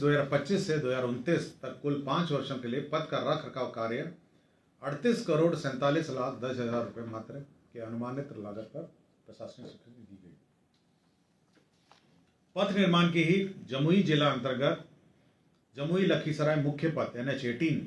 2025 से 2029 तक कुल 5 वर्षों के लिए पद का रख रखाव कार्य 38,47,10,000 रुपये मात्र के अनुमानित लागत पर प्रशासनिक स्वीकृति दी गई। पथ निर्माण की ही जमुई जिला अंतर्गत जमुई लखीसराय मुख्य पथ NH18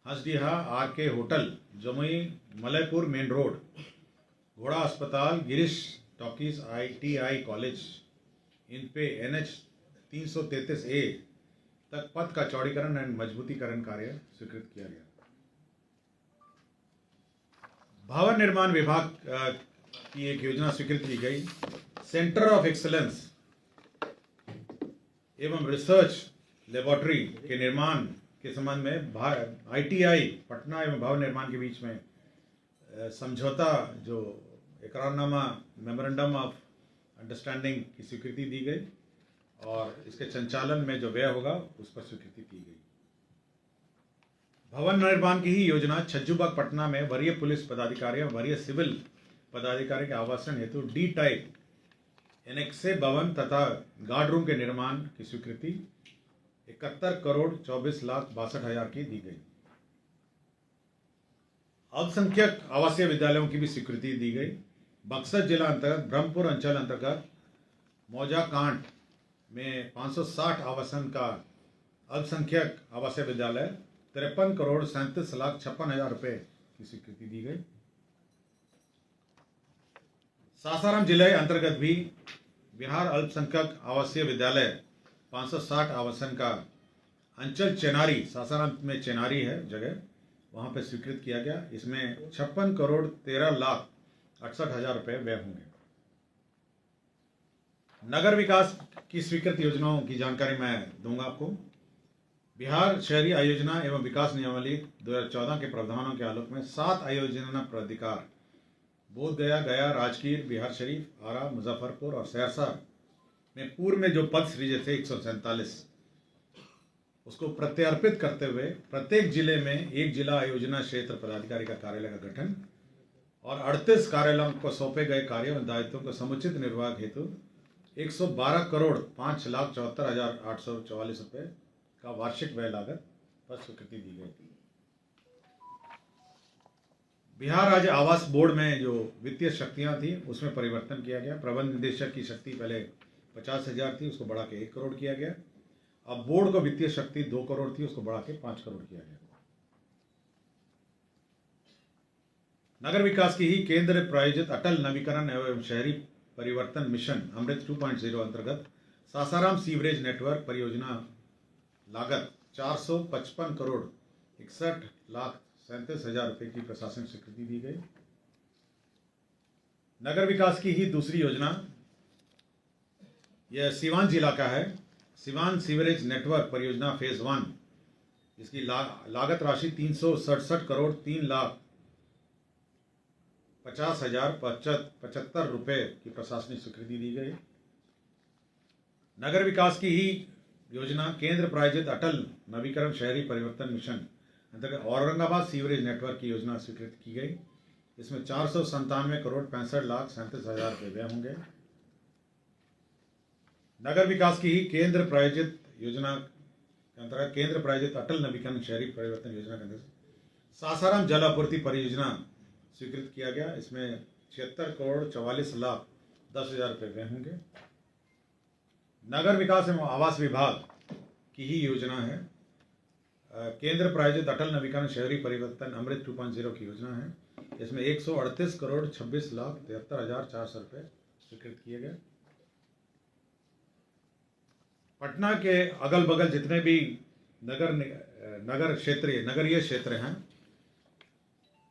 Hansdiha RK hotel Jamui Malaypur main road घोड़ा अस्पताल Girish talkies ITI college in पे NH 333A तक पथ का चौड़ीकरण एवं मजबूतीकरण कार्य स्वीकृत किया गया। भवन निर्माण विभाग की एक योजना स्वीकृत की गई। सेंटर ऑफ एक्सीलेंस एवं रिसर्च लेबोरेटरी के निर्माण के संबंध में ITI पटना एवं भवन निर्माण के बीच में समझौता जो इकरारनामा मेमोरेंडम ऑफ अंडरस्टैंडिंग की स्वीकृति दी गई और इसके संचालन में जो व्यय होगा उस पर स्वीकृति दी गई। भवन निर्माण की ही योजना छज्जूबाग पटना में वरीय पुलिस पदाधिकारी वरीय सिविल पदाधिकारी के आवासन हेतु D टाइप एनेक्से भवन तथा गार्ड रूम के निर्माण की स्वीकृति 71,24,62,000 की दी गई। अल्पसंख्यक आवासीय विद्यालयों की भी स्वीकृति दी गई। बक्सर जिला अंतर्गत ब्रह्मपुर अंचल अंतर्गत मौजा कांड में 560 आवासन का अल्पसंख्यक आवासीय विद्यालय 53,37,56,000 रुपये की स्वीकृति दी गई। सासाराम जिले अंतर्गत भी बिहार अल्पसंख्यक आवासीय विद्यालय 560 आवासन का अंचल चेनारी सासाराम में चेनारी है जगह वहां पर स्वीकृत किया गया। इसमें 56,13,68,000 रुपये व्यय होंगे। नगर विकास की स्वीकृत योजनाओं की जानकारी मैं दूंगा आपको। बिहार शहरी आयोजना एवं विकास नियमावली 2014 के प्रावधानों के आलोक में 7 आयोजना प्राधिकार बोधगया, गया, राजगीर, बिहार शरीफ, आरा, मुजफ्फरपुर और सहरसा में पूर्व में जो पद सृजे थे 147 उसको प्रत्यर्पित करते हुए प्रत्येक जिले में एक जिला आयोजना क्षेत्र पदाधिकारी का कार्यालय का गठन और 38 कार्यालयों को सौंपे गए कार्यों और दायित्वों को समुचित निर्वाह हेतु 112,05,74,844 रुपये का वार्षिक व्यय लागत पर स्वीकृति दी गई। बिहार राज्य आवास बोर्ड में जो वित्तीय शक्तियां थी उसमें परिवर्तन किया गया। प्रबंध निदेशक की शक्ति पहले 50,000 थी, उसको बढ़ा के 1 करोड़ किया गया। अब बोर्ड को वित्तीय शक्ति 2 करोड़ थी, उसको बढ़ा के 5 करोड़ किया गया। नगर विकास की ही केंद्र प्रायोजित अटल नवीकरण एवं शहरी परिवर्तन मिशन अमृत 2.0 अंतर्गत सासाराम सीवरेज नेटवर्क परियोजना लागत 455,61,37,000 रुपये की प्रशासनिक स्वीकृति दी गई। नगर विकास की ही दूसरी योजना यह सीवान जिला का है। सीवान सीवरेज नेटवर्क परियोजना फेज 1 इसकी लागत राशि 367,3,50,075 रुपये की प्रशासनिक स्वीकृति दी गई। नगर विकास की ही योजना केंद्र प्रायोजित अटल नवीकरण शहरी परिवर्तन मिशन अंतर्गत औरंगाबाद सीवरेज नेटवर्क की योजना स्वीकृत की गई। इसमें 497,65,37,000 रुपये व्यय होंगे। नगर विकास की ही केंद्र प्रायोजित योजना के अंतर्गत केंद्र प्रायोजित अटल नवीकरण शहरी परिवर्तन योजना के अंतर्गत सासाराम जल आपूर्ति परियोजना स्वीकृत किया गया। इसमें 76,44,10,000 रुपये व्यय होंगे। नगर विकास एवं आवास विभाग की ही योजना है केंद्र प्रायोजित अटल नवीकरण शहरी परिवर्तन अमृत 2.0 की योजना है। इसमें 138,26,73,400 रुपये स्वीकृत किए गए। पटना के अगल बगल जितने भी नगरीय क्षेत्र हैं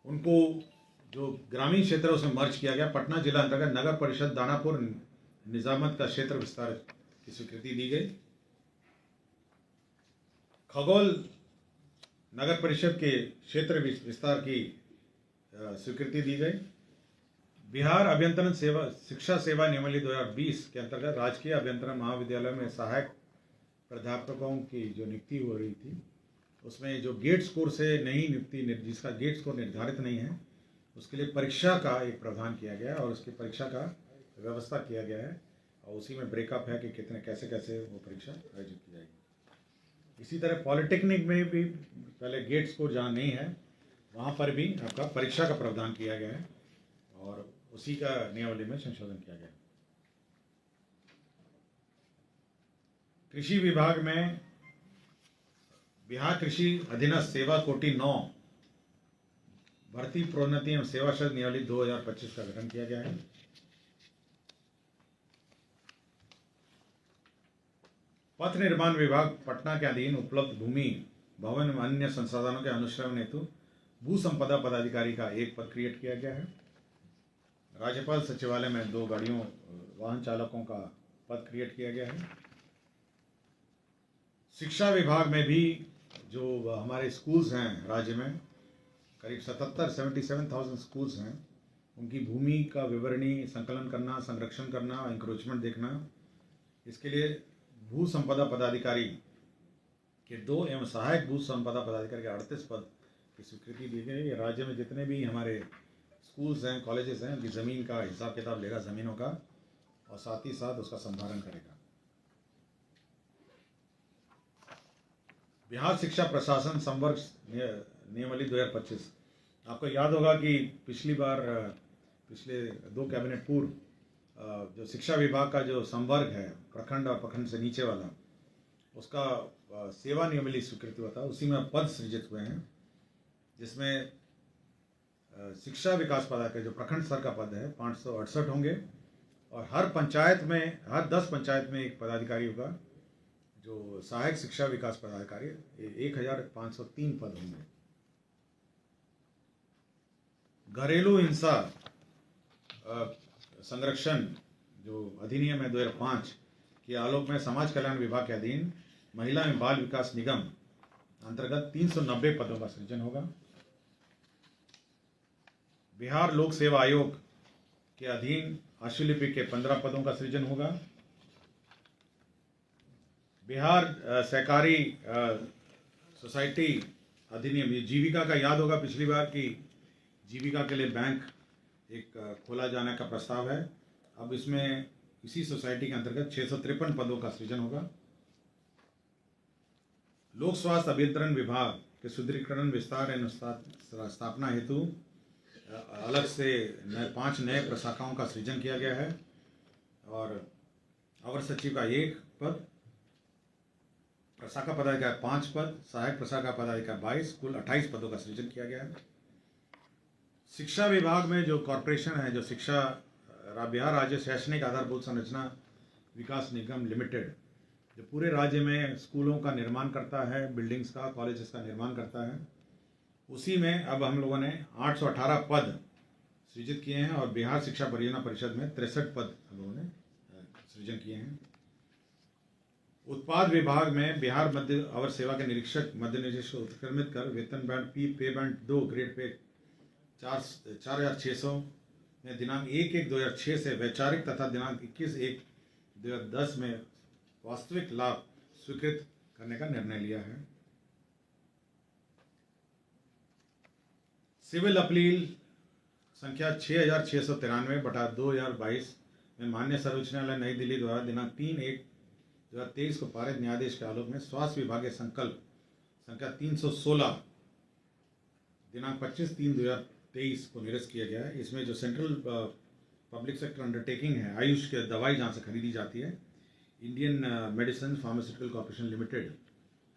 उनको जो ग्रामीण क्षेत्र है उसमें मर्ज किया गया। पटना जिला अंतर्गत नगर परिषद दानापुर निजामत का क्षेत्र विस्तार की स्वीकृति दी गई। खगोल नगर परिषद के क्षेत्र विस्तार की स्वीकृति दी गई। बिहार अभियंत्रण सेवा शिक्षा सेवा नियमावली 2020 के अंतर्गत राजकीय अभियंत्रण महाविद्यालय में सहायक प्राध्यापकों की जो नियुक्ति हो रही थी उसमें जो गेट स्कोर से नई नियुक्ति जिसका गेट स्कोर निर्धारित नहीं है उसके लिए परीक्षा का एक प्रावधान किया गया है और उसकी परीक्षा का व्यवस्था किया गया है और उसी में ब्रेकअप है कि कितने कैसे वो परीक्षा आयोजित की जाएगी। इसी तरह पॉलिटेक्निक में भी पहले गेट स्कोर जहाँ नहीं है वहाँ पर भी आपका परीक्षा का प्रावधान किया गया है और उसी का नियमावली में संशोधन किया गया है। कृषि विभाग में बिहार कृषि अधीनस्थ सेवा कोटि 9 भर्ती प्रोन्नति एवं सेवा शर्त नियमावली 2025 का गठन किया गया है। पथ निर्माण विभाग पटना के अधीन उपलब्ध भूमि भवन एवं अन्य संसाधनों के अनुश्रवण हेतु भू संपदा पदाधिकारी का एक पद क्रिएट किया गया है। राज्यपाल सचिवालय में 2 गाड़ियों वाहन चालकों का पद क्रिएट किया गया है। शिक्षा विभाग में भी जो हमारे स्कूल्स हैं राज्य में करीब 77,000 स्कूल्स हैं, उनकी भूमि का विवरणी संकलन करना, संरक्षण करना, इंक्रोचमेंट देखना, इसके लिए भू संपदा पदाधिकारी के 2 एवं सहायक भू संपदा पदाधिकारी के 38 पद की स्वीकृति दी गई है। राज्य में जितने भी हमारे स्कूल्स हैं, कॉलेजेस हैं, उनकी ज़मीन का हिसाब किताब लेगा, ज़मीनों का, और साथ ही साथ उसका संधारण करेगा। बिहार शिक्षा प्रशासन संवर्ग नियमावली 2025, आपको याद होगा कि पिछले 2 कैबिनेट पूर्व जो शिक्षा विभाग का जो संवर्ग है, प्रखंड और प्रखंड से नीचे वाला, उसका सेवा नियमावली स्वीकृति हुआ था, उसी में पद सृजित हुए हैं, जिसमें शिक्षा विकास पदाधिकारी जो प्रखंड स्तर का पद है 568 होंगे और हर 10 पंचायत में एक पदाधिकारी होगा। जो सहायक शिक्षा विकास पदाधिकारी 1503 पद होंगे। घरेलू हिंसा संरक्षण जो अधिनियम है 2005 के आलोक में समाज कल्याण विभाग के अधीन महिला एवं बाल विकास निगम अंतर्गत 390 पदों का सृजन होगा। बिहार लोक सेवा आयोग के अधीन अश्वलिपि के 15 पदों का सृजन होगा। बिहार सहकारी सोसाइटी अधिनियम, ये जीविका का याद होगा पिछली बार कि जीविका के लिए बैंक एक खोला जाने का प्रस्ताव है। अब इसमें इसी सोसाइटी के अंतर्गत 653 पदों का सृजन होगा। लोक स्वास्थ्य अभियंत्रण विभाग के सुदृढ़ीकरण, विस्तार एवं स्थापना हेतु अलग से 5 नए प्रशाखाओं का सृजन किया गया है और अवर सचिव का 1 पद, प्रशाखा पदाधिकारी 5 पद, सहायक प्रशाखा पदाधिकारी 22, कुल 28 पदों का सृजन किया गया है। शिक्षा विभाग में जो कॉरपोरेशन है, जो बिहार राज्य शैक्षणिक आधारभूत संरचना विकास निगम लिमिटेड, जो पूरे राज्य में स्कूलों का निर्माण करता है, बिल्डिंग्स का, कॉलेजेस का निर्माण करता है, उसी में अब हम लोगों ने 818 पद सृजित किए हैं और बिहार शिक्षा परियोजना परिषद में 63 पद हम लोगों ने सृजन किए हैं। उत्पाद विभाग में बिहार मध्य अवर सेवा के निरीक्षक मध्य निर्देश को उत्क्रमित कर वेतन बैंड पे बैंड 2 ग्रेड पे 4600 में दिनांक 1/1/2006 से वैचारिक तथा दिनांक 21/1/2010 में वास्तविक लाभ स्वीकृत करने का निर्णय लिया है। सिविल अपील संख्या 6693/2022 में माननीय सर्वोच्च न्यायालय नई दिल्ली द्वारा दिनांक 3/1/2023 को पारित न्यायाधीश के आलोक में स्वास्थ्य विभाग के संकल्प संख्या 316 दिनांक 25/3/2023 को निरस्त किया गया है। इसमें जो सेंट्रल पब्लिक सेक्टर अंडरटेकिंग है, आयुष के दवाई जहाँ से खरीदी जाती है, Indian medicine pharmaceutical corporation limited,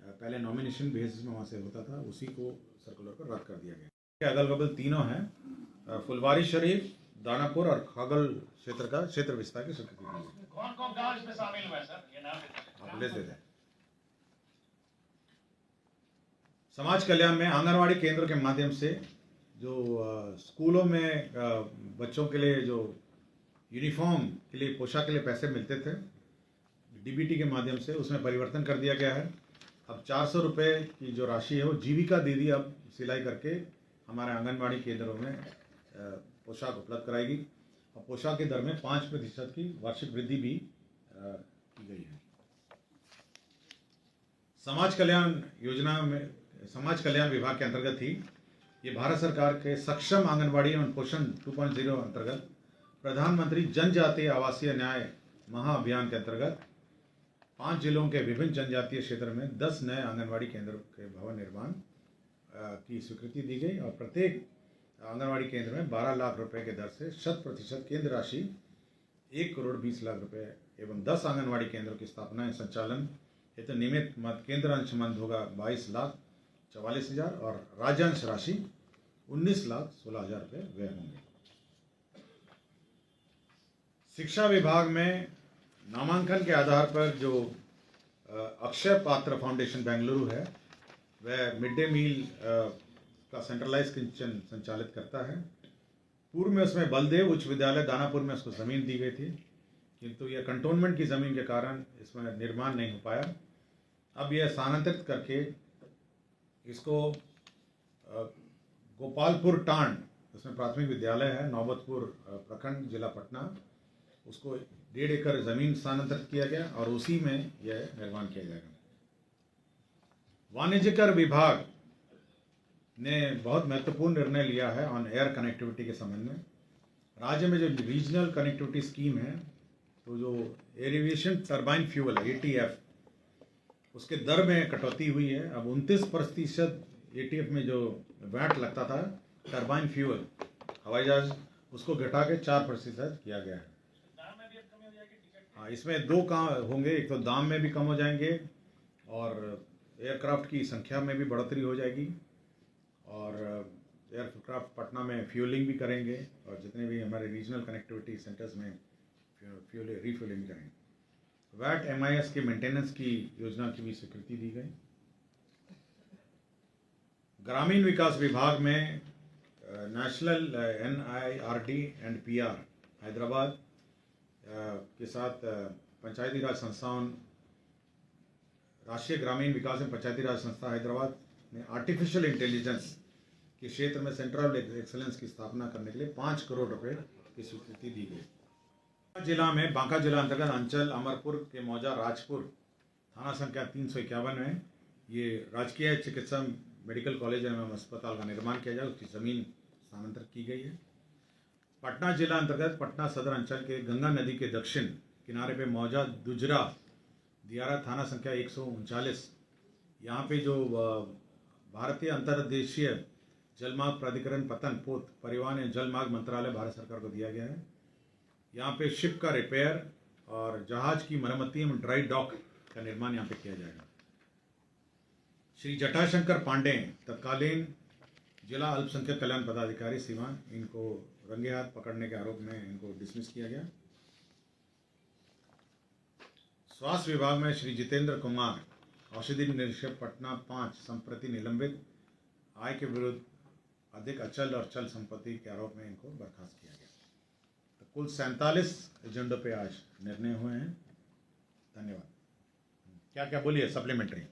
पहले नॉमिनेशन बेसिस में वहाँ से होता था, उसी को सर्कुलर पर रद्द कर दिया गया। अगल बगल तीनों हैं, फुलवारी शरीफ, दानापुर और खागल क्षेत्र का क्षेत्र विस्तार की स्वीकृति। कौन गांव इसमें शामिल हुआ है सर, ये नाम आप ले देते हैं। समाज कल्याण में आंगनवाड़ी केंद्र के माध्यम से जो स्कूलों में बच्चों के लिए जो यूनिफॉर्म के लिए, पोशाक के लिए पैसे मिलते थे डीबीटी के माध्यम से, उसमें परिवर्तन कर दिया गया है। अब 400 रुपये की जो राशि है वो जीविका दीदी अब सिलाई करके हमारे आंगनबाड़ी केंद्रों में पोशाक उपलब्ध कराएगी और पोशाक की दर में 5% की वार्षिक वृद्धि भी की गई है। समाज कल्याण योजना में, समाज कल्याण विभाग के अंतर्गत ही ये भारत सरकार के सक्षम आंगनबाड़ी एवं पोषण 2.0 अंतर्गत प्रधानमंत्री जनजातीय आवासीय न्याय महाअभियान के अंतर्गत 5 जिलों के विभिन्न जनजातीय क्षेत्र में 10 नए आंगनवाड़ी केंद्रों के भवन निर्माण की स्वीकृति दी गई और प्रत्येक आंगनवाड़ी केंद्र में 12 लाख रुपए के दर से 100% केंद्र राशि 1 करोड़ 20 लाख रुपए एवं 10 आंगनवाड़ी केंद्रों की स्थापना एवं संचालन हेतु नियमित मद केंद्र अंश मद होगा 22,44,000 और राज्यांश राशि 19,16,000 रुपये व्यय होंगे। शिक्षा विभाग में नामांकन के आधार पर जो अक्षय पात्र फाउंडेशन बेंगलुरु है वह मिड डे मील का सेंट्रलाइज किचन संचालित करता है। पूर्व में उसमें बलदेव उच्च विद्यालय दानापुर में उसको ज़मीन दी गई थी, किंतु यह कंटोनमेंट की ज़मीन के कारण इसमें निर्माण नहीं हो पाया। अब यह स्थानांतरित करके इसको गोपालपुर टांड, उसमें प्राथमिक विद्यालय है, नौबतपुर प्रखंड जिला पटना, उसको 1.5 एकड़ ज़मीन स्थानांतरित किया गया और उसी में यह निर्माण किया जाएगा। वाणिज्यकर विभाग ने बहुत महत्वपूर्ण निर्णय लिया है ऑन एयर कनेक्टिविटी के संबंध में। राज्य में जो रीजनल कनेक्टिविटी स्कीम है, तो जो एविएशन टर्बाइन फ्यूल है ATF, उसके दर में कटौती हुई है। अब 29% ATF में जो वैट लगता था टर्बाइन फ्यूल हवाई जहाज, उसको घटा के 4% किया गया है। हाँ, इसमें 2 काम होंगे, एक तो दाम में भी कम हो जाएंगे और एयरक्राफ्ट की संख्या में भी बढ़ोतरी हो जाएगी और एयरक्राफ्ट पटना में फ्यूलिंग भी करेंगे और जितने भी हमारे रीजनल कनेक्टिविटी सेंटर्स में रिफ्यूलिंग करेंगे। वैट MIS के मेंटेनेंस की योजना की भी स्वीकृति दी गई। ग्रामीण विकास विभाग में national NIRD and PR Hyderabad के साथ पंचायती राज संस्थान, राष्ट्रीय ग्रामीण विकास एवं पंचायती राज संस्था हैदराबाद ने आर्टिफिशियल इंटेलिजेंस के क्षेत्र में सेंटर ऑफ एक्सेलेंस की स्थापना करने के लिए 5 करोड़ रुपए की स्वीकृति दी गई। जिला में बांका जिला अंतर्गत अंचल अमरपुर के मौजा राजपुर थाना संख्या 351 में ये राजकीय चिकित्सा मेडिकल कॉलेज एवं अस्पताल का निर्माण किया जाए, उसकी ज़मीन स्थानांतरित की गई है। पटना जिला अंतर्गत पटना सदर अंचल के गंगा नदी के दक्षिण किनारे पे मौजा दुजरा दियारा थाना संख्या 139, यहाँ पे जो भारतीय अंतर्देशीय जलमार्ग प्राधिकरण पतन पोत परिवहन एवं जलमार्ग मंत्रालय भारत सरकार को दिया गया है। यहाँ पे शिप का रिपेयर और जहाज की मरम्मती एवं ड्राई डॉक का निर्माण यहाँ पे किया जाएगा। श्री जटाशंकर पांडे तत्कालीन जिला अल्पसंख्यक कल्याण पदाधिकारी सीवान, इनको रंगे हाथ पकड़ने के आरोप में इनको डिसमिस किया गया। स्वास्थ्य विभाग में श्री जितेंद्र कुमार औषधि निरीक्षक पटना 5 संप्रति निलंबित, आय के विरुद्ध अधिक अचल और चल संपत्ति के आरोप में इनको बर्खास्त किया गया। तो कुल 47 एजेंडों पे आज निर्णय हुए हैं। धन्यवाद। क्या क्या बोलिए सप्लीमेंट्री।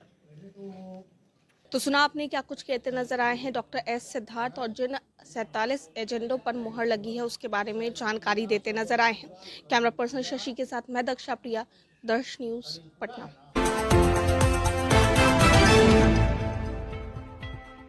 तो सुना आपने क्या कुछ कहते नजर आए हैं डॉक्टर S सिद्धार्थ, और जिन 47 एजेंडों पर मुहर लगी है उसके बारे में जानकारी देते नजर आए हैं। कैमरा पर्सन शशि के साथ मैं दक्षा प्रिया, दर्श न्यूज पटना।